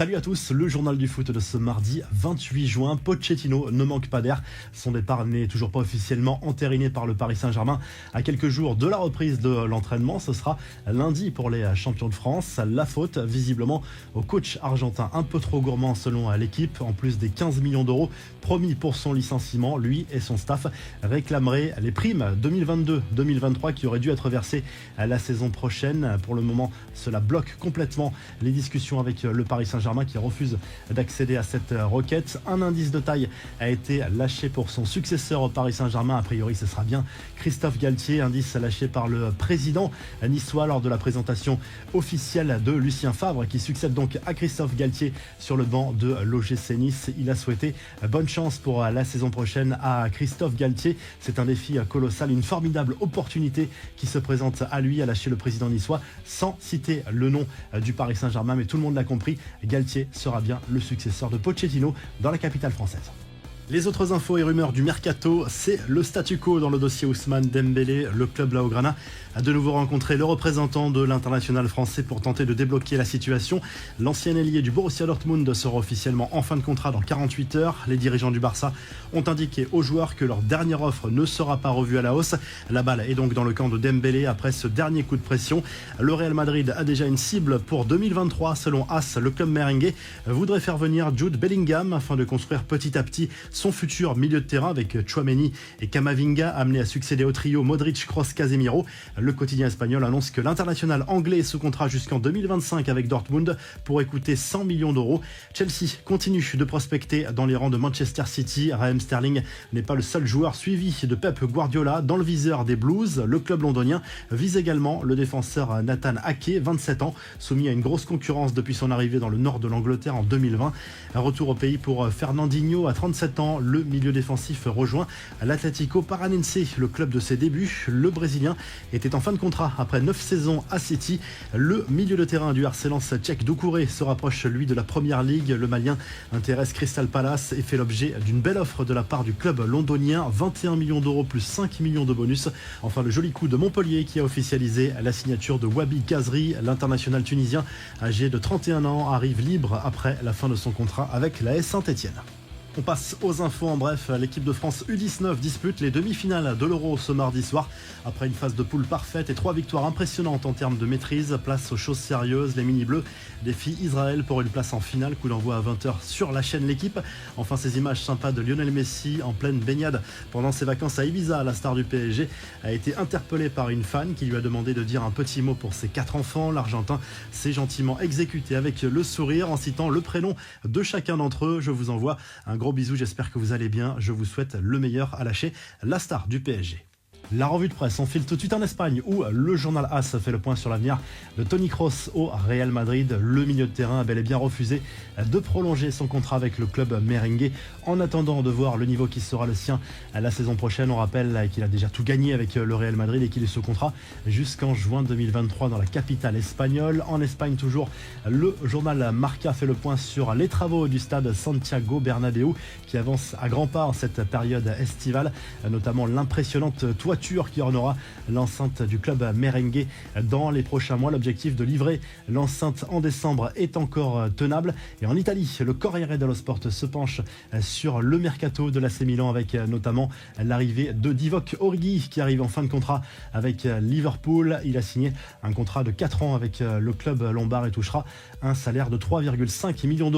Salut à tous, le journal du foot de ce mardi 28 juin. Pochettino ne manque pas d'air. Son départ n'est toujours pas officiellement entériné par le Paris Saint-Germain. À quelques jours de la reprise de l'entraînement, ce sera lundi pour les champions de France. La faute, visiblement, au coach argentin un peu trop gourmand selon l'équipe. En plus des 15 millions d'euros promis pour son licenciement, lui et son staff réclameraient les primes 2022-2023 qui auraient dû être versées la saison prochaine. Pour le moment, cela bloque complètement les discussions avec le Paris Saint-Germain qui refuse d'accéder à cette requête. Un indice de taille a été lâché pour son successeur au Paris Saint-Germain. A priori, ce sera bien Christophe Galtier, indice lâché par le président niçois lors de la présentation officielle de Lucien Favre qui succède donc à Christophe Galtier sur le banc de l'OGC Nice. Il a souhaité bonne chance pour la saison prochaine à Christophe Galtier. C'est un défi colossal, une formidable opportunité qui se présente à lui, a lâché le président niçois sans citer le nom du Paris Saint-Germain, mais tout le monde l'a compris. Galtier sera bien le successeur de Pochettino dans la capitale française. Les autres infos et rumeurs du mercato, c'est le statu quo dans le dossier Ousmane Dembélé. Le club Blaugrana a de nouveau rencontré le représentant de l'international français pour tenter de débloquer la situation. L'ancien ailier du Borussia Dortmund sera officiellement en fin de contrat dans 48 heures. Les dirigeants du Barça ont indiqué aux joueurs que leur dernière offre ne sera pas revue à la hausse. La balle est donc dans le camp de Dembélé après ce dernier coup de pression. Le Real Madrid a déjà une cible pour 2023. Selon AS, le club merengue voudrait faire venir Jude Bellingham afin de construire petit à petit son futur milieu de terrain avec Tchouaméni et Camavinga amené à succéder au trio Modric, Kroos, Casemiro. Le quotidien espagnol annonce que l'international anglais est sous contrat jusqu'en 2025 avec Dortmund pour coûter 100 millions d'euros. Chelsea continue de prospecter dans les rangs de Manchester City. Raheem Sterling n'est pas le seul joueur suivi de Pep Guardiola dans le viseur des Blues. Le club londonien vise également le défenseur Nathan Ake, 27 ans, soumis à une grosse concurrence depuis son arrivée dans le nord de l'Angleterre en 2020. Un retour au pays pour Fernandinho à 37 ans. Le milieu défensif rejoint l'Atlético Paranense, le club de ses débuts. Le Brésilien était en fin de contrat après 9 saisons à City. Le milieu de terrain du RC Lens tchèque Doucouré se rapproche lui de la Première Ligue. Le Malien intéresse Crystal Palace et fait l'objet d'une belle offre de la part du club londonien, 21 millions d'euros plus 5 millions de bonus. Enfin, le joli coup de Montpellier qui a officialisé la signature de Wabi Kazri. L'international tunisien âgé de 31 ans arrive libre après la fin de son contrat avec l'AS Saint-Etienne. On passe aux infos en bref. L'équipe de France U19 dispute les demi-finales de l'Euro ce mardi soir. Après une phase de poule parfaite et 3 victoires impressionnantes en termes de maîtrise, place aux choses sérieuses. Les mini-bleus défient Israël pour une place en finale. Coup d'envoi à 20h sur la chaîne L'équipe. Enfin, ces images sympas de Lionel Messi en pleine baignade pendant ses vacances à Ibiza. La star du PSG a été interpellé par une fan qui lui a demandé de dire un petit mot pour ses 4 enfants. L'Argentin s'est gentiment exécuté avec le sourire en citant le prénom de chacun d'entre eux. Je vous envoie un gros bisou, j'espère que vous allez bien. Je vous souhaite le meilleur, à lâcher la star du PSG. La revue de presse, on file tout de suite en Espagne où le journal AS fait le point sur l'avenir de Toni Kroos au Real Madrid. Le milieu de terrain a bel et bien refusé de prolonger son contrat avec le club merengue en attendant de voir le niveau qui sera le sien la saison prochaine. On rappelle qu'il a déjà tout gagné avec le Real Madrid et qu'il est sous contrat jusqu'en juin 2023 dans la capitale espagnole. En Espagne toujours, le journal Marca fait le point sur les travaux du stade Santiago Bernabéu qui avance à grands pas en cette période estivale, notamment l'impressionnante toiture qui ornera l'enceinte du club merengue dans les prochains mois. L'objectif de livrer l'enceinte en décembre est encore tenable. Et en Italie, le Corriere dello Sport se penche sur le mercato de l'AC Milan avec notamment l'arrivée de Divock Origi qui arrive en fin de contrat avec Liverpool. Il a signé un contrat de 4 ans avec le club lombard et touchera un salaire de 3,5 millions d'euros.